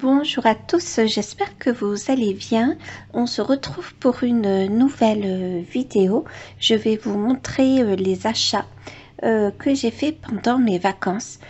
Bonjour à tous, j'espère que vous allez bien. On se retrouve pour une nouvelle vidéo. Je vais vous montrer les achats que j'ai fait pendant mes vacances.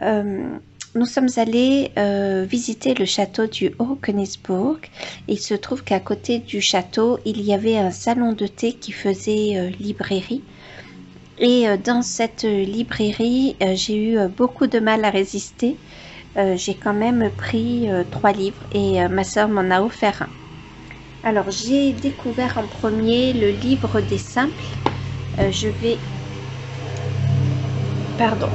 Nous sommes allés visiter le château du Haut-Königsbourg. Il se trouve qu'à côté du château, il y avait un salon de thé qui faisait librairie. Et dans cette librairie, j'ai eu beaucoup de mal à résister. J'ai quand même pris 3 livres et ma soeur m'en a offert un. Alors j'ai découvert en premier le livre des simples. Je vais... Pardon.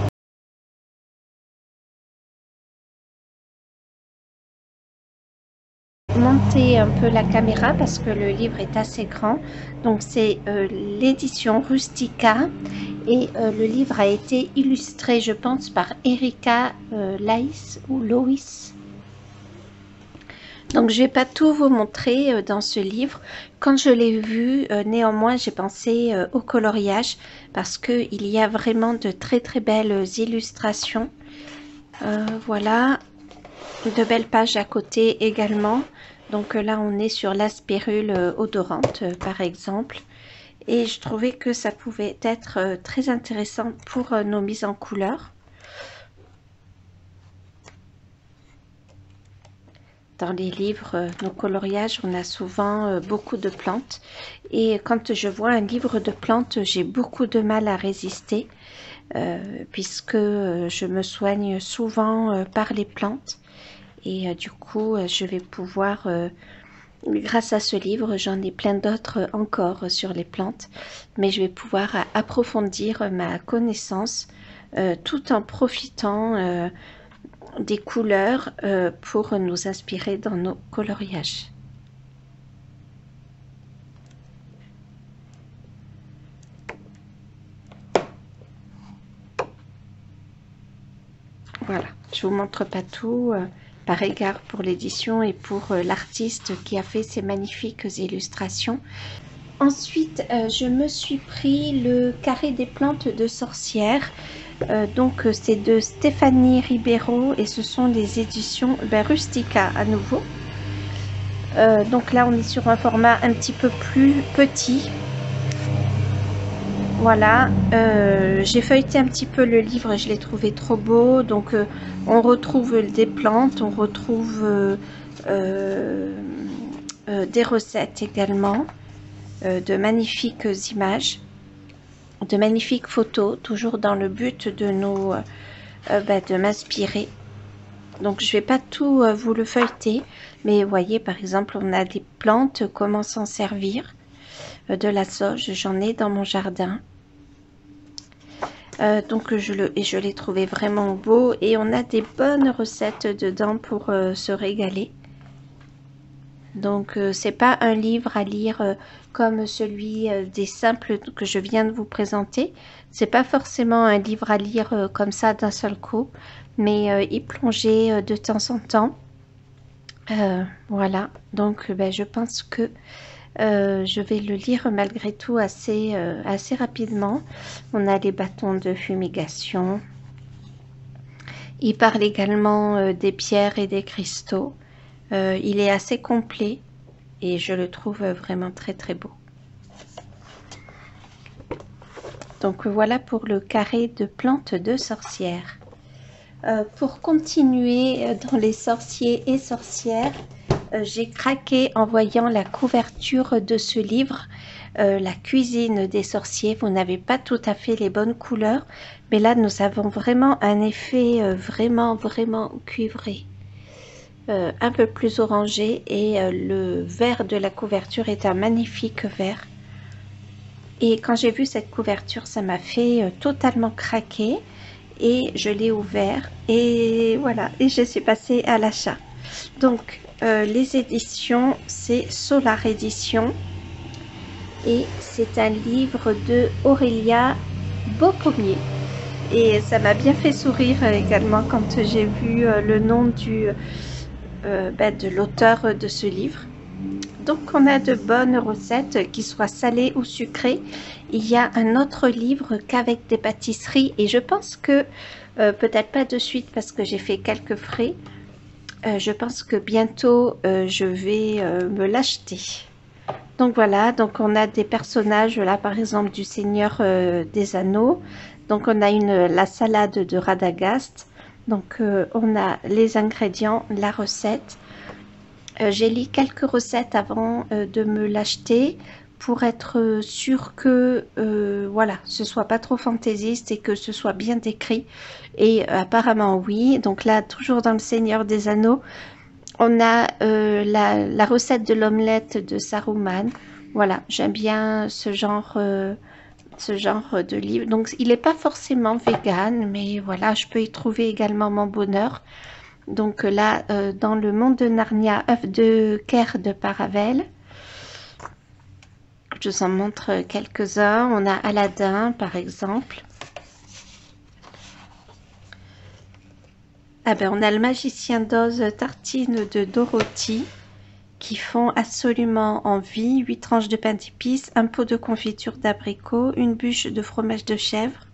Monter un peu la caméra parce que le livre est assez grand. Donc c'est l'édition Rustica et le livre a été illustré, je pense, par Erika Laïs ou Loïs. Donc je vais pas tout vous montrer dans ce livre. Quand je l'ai vu, néanmoins j'ai pensé au coloriage parce que il y a vraiment de très belles illustrations. Voilà, de belles pages à côté également. Donc là on est sur la spirule odorante par exemple. Et je trouvais que ça pouvait être très intéressant pour nos mises en couleur. Dans les livres, nos coloriages, on a souvent beaucoup de plantes. Et quand je vois un livre de plantes, j'ai beaucoup de mal à résister. Puisque je me soigne souvent par les plantes. Et du coup, je vais pouvoir, grâce à ce livre, j'en ai plein d'autres encore sur les plantes. Mais je vais pouvoir approfondir ma connaissance tout en profitant des couleurs pour nous inspirer dans nos coloriages. Voilà, je vous montre pas tout par égard pour l'édition et pour l'artiste qui a fait ces magnifiques illustrations. Ensuite, je me suis pris le carré des plantes de sorcières. Donc c'est de Stéphanie Ribeiro et ce sont les éditions Rustica à nouveau. Donc là on est sur un format un petit peu plus petit. Voilà, j'ai feuilleté un petit peu le livre, je l'ai trouvé trop beau. Donc on retrouve des plantes, on retrouve des recettes également, de magnifiques images, de magnifiques photos, toujours dans le but de nous de m'inspirer. Donc je vais pas tout vous le feuilleter, mais vous voyez par exemple on a des plantes, comment s'en servir, de la sauge, j'en ai dans mon jardin. Donc je l'ai trouvé vraiment beau et on a des bonnes recettes dedans pour se régaler. Donc c'est pas un livre à lire comme celui des simples que je viens de vous présenter. C'est pas forcément un livre à lire comme ça d'un seul coup, mais y plonger de temps en temps. Voilà, donc je pense que je vais le lire malgré tout assez rapidement. On a les bâtons de fumigation. Il parle également des pierres et des cristaux. Il est assez complet et je le trouve vraiment très beau. Donc voilà pour le carré de plantes de sorcières. Pour continuer dans les sorciers et sorcières, j'ai craqué en voyant la couverture de ce livre, la cuisine des sorciers. Vous n'avez pas tout à fait les bonnes couleurs, mais là nous avons vraiment un effet vraiment cuivré, un peu plus orangé, et le vert de la couverture est un magnifique vert. Et quand j'ai vu cette couverture, ça m'a fait totalement craquer et je l'ai ouvert et voilà, et je suis passée à l'achat. Donc les éditions, c'est Solar Édition et c'est un livre de Aurélia Beaupommier. Et ça m'a bien fait sourire également quand j'ai vu le nom de l'auteur de ce livre. Donc on a de bonnes recettes, qui soient salées ou sucrées. Il y a un autre livre qu'avec des pâtisseries et je pense que, peut-être pas de suite parce que j'ai fait quelques frais, Je pense que bientôt je vais me l'acheter. Donc voilà, donc on a des personnages là par exemple du Seigneur des Anneaux. Donc on a la salade de Radagast. Donc on a les ingrédients, la recette. J'ai lu quelques recettes avant de me l'acheter pour être sûr que voilà, ce soit pas trop fantaisiste et que ce soit bien décrit. Et apparemment oui. Donc là, toujours dans le Seigneur des Anneaux, on a la recette de l'omelette de Saruman. Voilà, j'aime bien ce genre de livre. Donc il n'est pas forcément vegan, mais voilà, je peux y trouver également mon bonheur. Donc là, dans le monde de Narnia, œuf de Caire de Paravel. Je vous en montre quelques-uns. On a Aladdin, par exemple. Ah ben, on a le magicien d'Oz, tartine de Dorothy, qui font absolument envie. 8 tranches de pain d'épices, un pot de confiture d'abricot, une bûche de fromage de chèvre,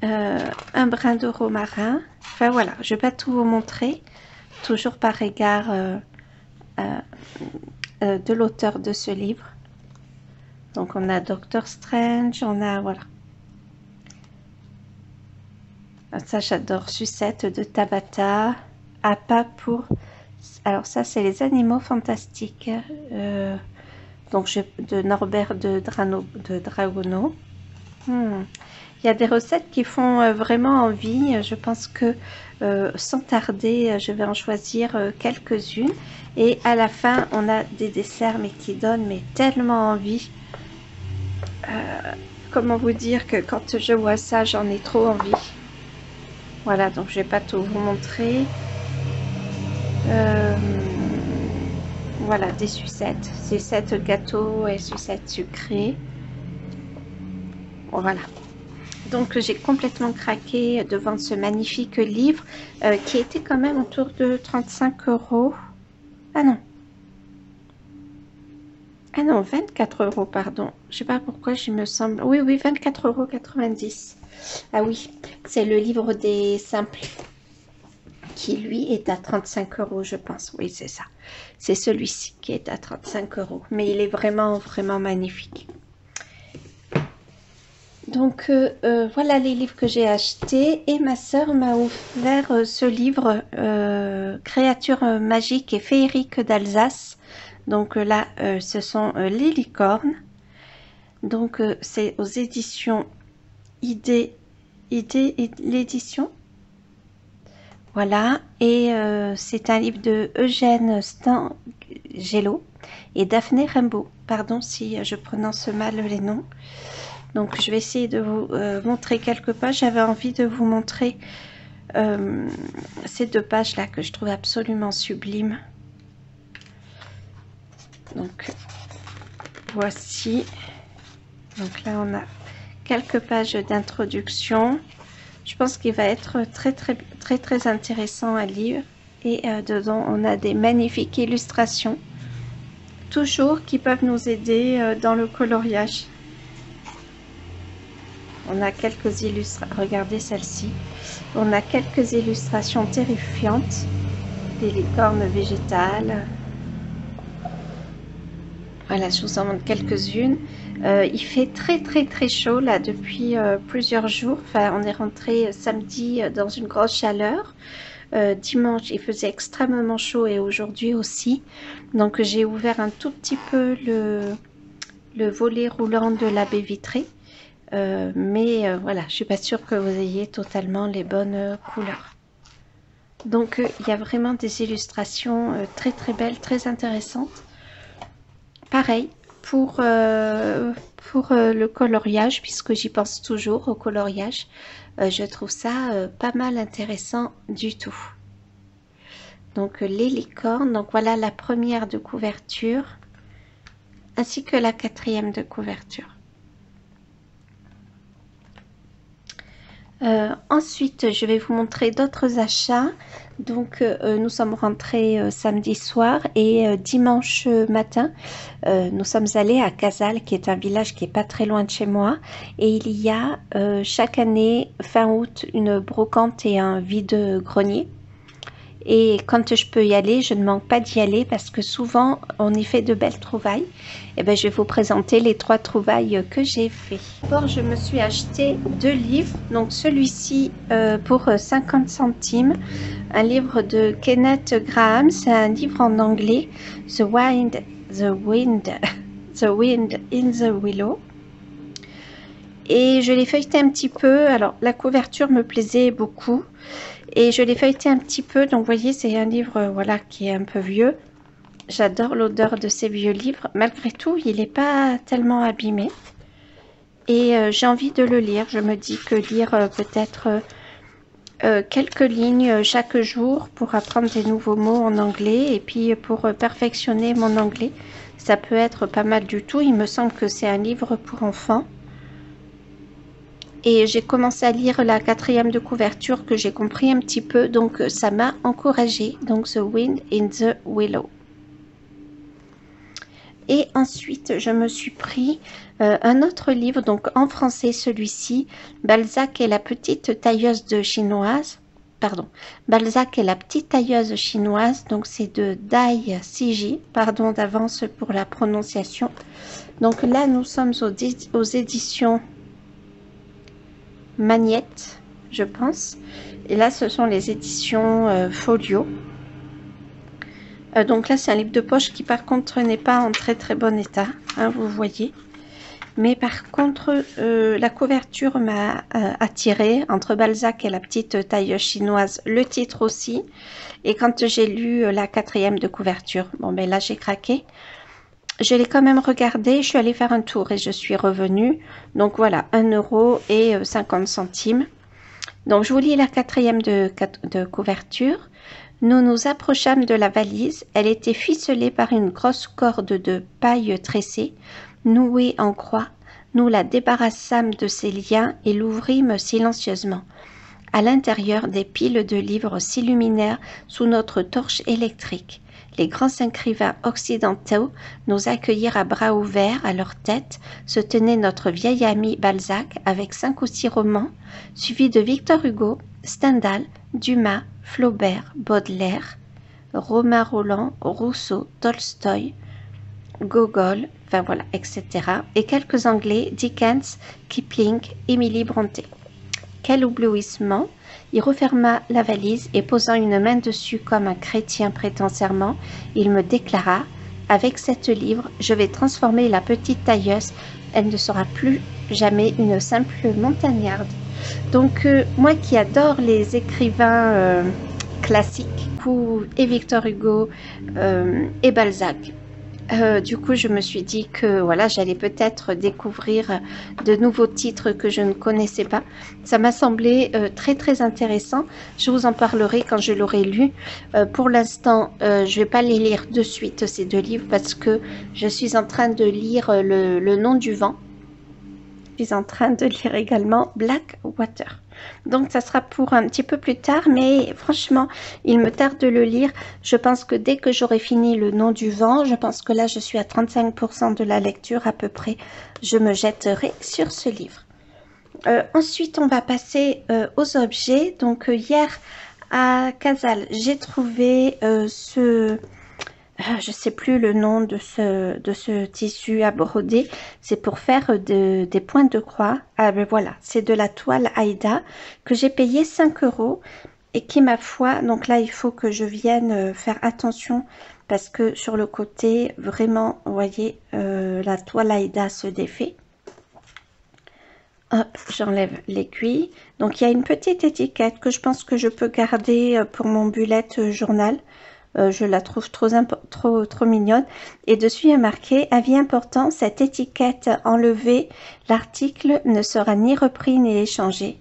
un brin de romarin. Enfin voilà, je ne vais pas tout vous montrer, toujours par égard de l'auteur de ce livre. Donc on a Doctor Strange, on a voilà. Ça j'adore, sucette de Tabata, appât pour... Alors ça c'est les animaux fantastiques, donc de Norbert de Dragono. Il y a des recettes qui font vraiment envie. Je pense que sans tarder, je vais en choisir quelques-unes. Et à la fin, on a des desserts mais qui donnent tellement envie. Comment vous dire que quand je vois ça, j'en ai trop envie. Voilà, donc je vais pas tout vous montrer. Voilà, des sucettes gâteaux et sucettes sucrées. Voilà. Donc j'ai complètement craqué devant ce magnifique livre qui était quand même autour de 35 €. Ah non. Ah non, 24 €, pardon. Je sais pas pourquoi, je me semble... Oui, 24,90 €. Ah oui, c'est le livre des simples qui, lui, est à 35 €, je pense. Oui, c'est ça. C'est celui-ci qui est à 35 €. Mais il est vraiment, vraiment magnifique. Donc voilà les livres que j'ai achetés et ma sœur m'a offert ce livre Créatures magiques et féeriques d'Alsace. Donc là ce sont les licornes. Donc c'est aux éditions Idée l'édition. Voilà, et c'est un livre de Eugène Stangelo et Daphné Rimbaud. Pardon si je prononce mal les noms. Donc je vais essayer de vous montrer quelques pages. J'avais envie de vous montrer ces deux pages là que je trouve absolument sublimes. Donc voici. Donc là on a quelques pages d'introduction. Je pense qu'il va être très intéressant à lire. Et dedans on a des magnifiques illustrations. Toujours qui peuvent nous aider dans le coloriage. On a quelques illustrations, regardez celle-ci, on a quelques illustrations terrifiantes, des licornes végétales. Voilà, je vous en montre quelques-unes. Il fait très chaud là depuis plusieurs jours. Enfin, on est rentré samedi dans une grosse chaleur. Dimanche, il faisait extrêmement chaud et aujourd'hui aussi. Donc j'ai ouvert un tout petit peu le volet roulant de la baie vitrée. Mais voilà, je suis pas sûre que vous ayez totalement les bonnes couleurs. Donc il y a vraiment des illustrations très belles, très intéressantes. Pareil pour le coloriage, puisque j'y pense toujours au coloriage, je trouve ça pas mal intéressant du tout. Donc les licornes, donc voilà la première de couverture, ainsi que la quatrième de couverture. Ensuite, je vais vous montrer d'autres achats. Donc, nous sommes rentrés samedi soir et dimanche matin, nous sommes allés à Casal, qui est un village qui est pas très loin de chez moi. Et il y a chaque année, fin août, une brocante et un vide-grenier. Et quand je peux y aller, je ne manque pas d'y aller parce que souvent on y fait de belles trouvailles. Et ben, je vais vous présenter les 3 trouvailles que j'ai fait. D'abord, je me suis acheté 2 livres. Donc celui-ci pour 50 centimes. Un livre de Kenneth Grahame. C'est un livre en anglais. The Wind in the Willow. Et je l'ai feuilleté un petit peu. Alors la couverture me plaisait beaucoup. Et je l'ai feuilleté un petit peu, donc vous voyez, c'est un livre voilà, qui est un peu vieux. J'adore l'odeur de ces vieux livres. Malgré tout, il n'est pas tellement abîmé. Et j'ai envie de le lire. Je me dis que lire peut-être quelques lignes chaque jour pour apprendre des nouveaux mots en anglais et puis pour perfectionner mon anglais, ça peut être pas mal du tout. Il me semble que c'est un livre pour enfants. Et j'ai commencé à lire la 4e de couverture que j'ai compris un petit peu, donc ça m'a encouragée. Donc The Wind in the Willow. Et ensuite, je me suis pris un autre livre, donc en français celui-ci, Balzac et la petite tailleuse chinoise. Pardon, Balzac et la petite tailleuse chinoise, donc c'est de Dai Siji, pardon d'avance pour la prononciation. Donc là, nous sommes aux éditions Magnette, je pense. Et là, ce sont les éditions Folio. Donc là, c'est un livre de poche qui, par contre, n'est pas en très très bon état, hein, vous voyez. Mais par contre, la couverture m'a attirée, entre Balzac et la petite taille chinoise, le titre aussi. Et quand j'ai lu la 4e de couverture, bon ben là, j'ai craqué. Je l'ai quand même regardé, je suis allée faire un tour et je suis revenue. Donc voilà, 1,50 €. Donc je vous lis la 4e de couverture. Nous nous approchâmes de la valise. Elle était ficelée par une grosse corde de paille tressée, nouée en croix. Nous la débarrassâmes de ses liens et l'ouvrîmes silencieusement. À l'intérieur, des piles de livres s'illuminèrent sous notre torche électrique. Les grands écrivains occidentaux nous accueillirent à bras ouverts. À leur tête se tenait notre vieil ami Balzac avec 5 ou 6 romans, suivis de Victor Hugo, Stendhal, Dumas, Flaubert, Baudelaire, Romain Rolland, Rousseau, Tolstoï, Gogol, enfin voilà, etc. Et quelques Anglais, Dickens, Kipling, Émilie Brontë. Quel éblouissement! Il referma la valise et posant une main dessus comme un chrétien prêtant serment, il me déclara « Avec cette livre, je vais transformer la petite tailleuse. Elle ne sera plus jamais une simple montagnarde. » Donc, moi qui adore les écrivains classiques, et Victor Hugo et Balzac, du coup, je me suis dit que voilà, j'allais peut-être découvrir de nouveaux titres que je ne connaissais pas. Ça m'a semblé très très intéressant. Je vous en parlerai quand je l'aurai lu. Pour l'instant, je vais pas les lire de suite ces 2 livres parce que je suis en train de lire le Nom du vent. Je suis en train de lire également Blackwater. Donc ça sera pour un petit peu plus tard, mais franchement, il me tarde de le lire. Je pense que dès que j'aurai fini le Nom du vent, je pense que là je suis à 35% de la lecture à peu près, je me jetterai sur ce livre. Ensuite, on va passer aux objets. Donc hier à Casal, j'ai trouvé je sais plus le nom de ce tissu à broder. C'est pour faire des points de croix. Ah ben voilà, c'est de la toile Aïda que j'ai payé 5 € et qui, ma foi, donc là il faut que je vienne faire attention parce que sur le côté, vraiment, vous voyez, la toile Aïda se défait. Hop, j'enlève l'aiguille. Donc il y a une petite étiquette que je pense que je peux garder pour mon bullet journal. Je la trouve trop mignonne. Et dessus il y a marqué « Avis important, cette étiquette enlevée, l'article ne sera ni repris ni échangé. »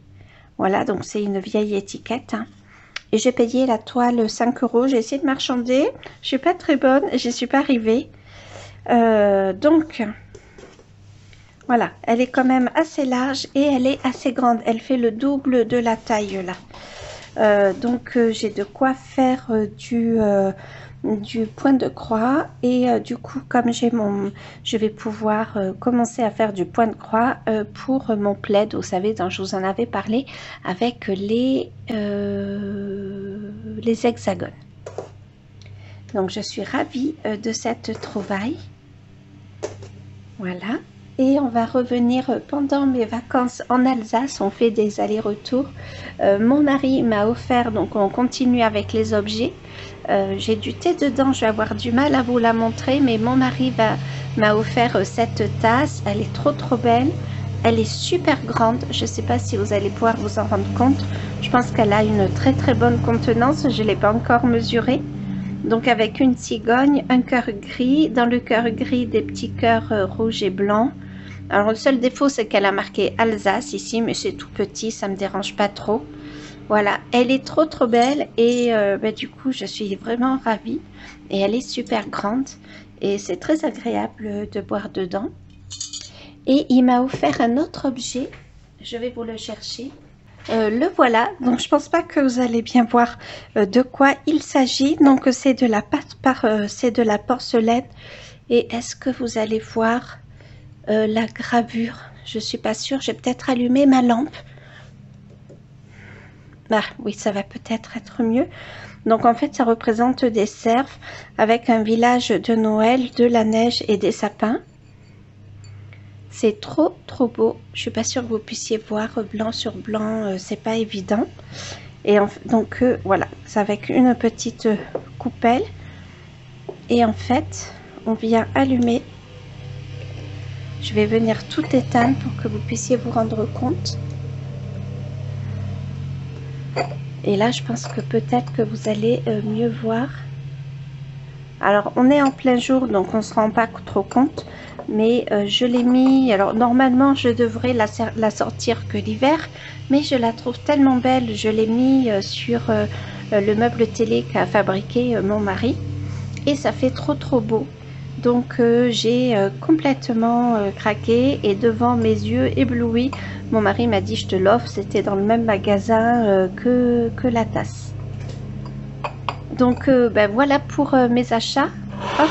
Voilà, donc c'est une vieille étiquette. Hein. Et j'ai payé la toile 5 €. J'ai essayé de marchander. Je suis pas très bonne, j'y suis pas arrivée. Donc, voilà, elle est quand même assez large et elle est assez grande. Elle fait le double de la taille là. Donc j'ai de quoi faire du point de croix et du coup comme je vais pouvoir commencer à faire du point de croix pour mon plaid, vous savez, dont je vous en avais parlé avec les les hexagones. Donc je suis ravie de cette trouvaille. Voilà. Et on va revenir pendant mes vacances en Alsace. On fait des allers-retours. Mon mari m'a offert, donc on continue avec les objets. J'ai du thé dedans, je vais avoir du mal à vous la montrer, mais mon mari m'a offert cette tasse. Elle est trop belle. Elle est super grande. Je ne sais pas si vous allez pouvoir vous en rendre compte. Je pense qu'elle a une très bonne contenance. Je ne l'ai pas encore mesurée. Donc avec une cigogne, un cœur gris. Dans le cœur gris, des petits cœurs rouges et blancs. Alors le seul défaut, c'est qu'elle a marqué Alsace ici, mais c'est tout petit, ça me dérange pas trop. Voilà, elle est trop belle et du coup, je suis vraiment ravie. Et elle est super grande et c'est très agréable de boire dedans. Et il m'a offert un autre objet, je vais vous le chercher. Le voilà, donc je pense pas que vous allez bien voir de quoi il s'agit. Donc c'est de la porcelaine. Et est-ce que vous allez voir la gravure? Je suis pas sûre, j'ai peut-être allumé ma lampe. Ah oui, ça va peut-être être mieux. Donc en fait, ça représente des cerfs avec un village de Noël, de la neige et des sapins. C'est trop beau. Je suis pas sûre que vous puissiez voir blanc sur blanc, c'est pas évident. Et donc voilà, c'est avec une petite coupelle. Et en fait, on vient allumer. Je vais venir tout éteindre pour que vous puissiez vous rendre compte. Et là, je pense que peut-être que vous allez mieux voir. Alors, on est en plein jour, donc on ne se rend pas trop compte. Mais je l'ai mis... Alors, normalement, je devrais la sortir que l'hiver. Mais je la trouve tellement belle. Je l'ai mis sur le meuble télé qu'a fabriqué mon mari. Et ça fait trop beau. Donc j'ai complètement craqué et devant mes yeux éblouis, mon mari m'a dit je te l'offre, c'était dans le même magasin que la tasse. Donc voilà pour mes achats. Hop.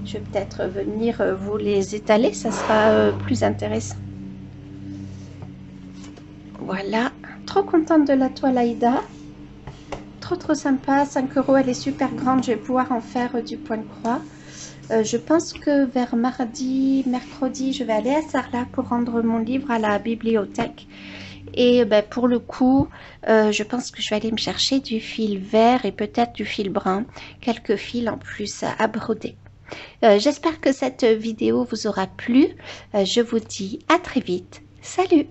Je vais peut-être venir vous les étaler, ça sera plus intéressant. Voilà, trop contente de la toile Aïda. Trop sympa, 5 €, elle est super grande, je vais pouvoir en faire du point de croix. Je pense que vers mercredi, je vais aller à Sarlat pour rendre mon livre à la bibliothèque. Et pour le coup, je pense que je vais aller me chercher du fil vert et peut-être du fil brun. Quelques fils en plus à broder. J'espère que cette vidéo vous aura plu. Je vous dis à très vite. Salut!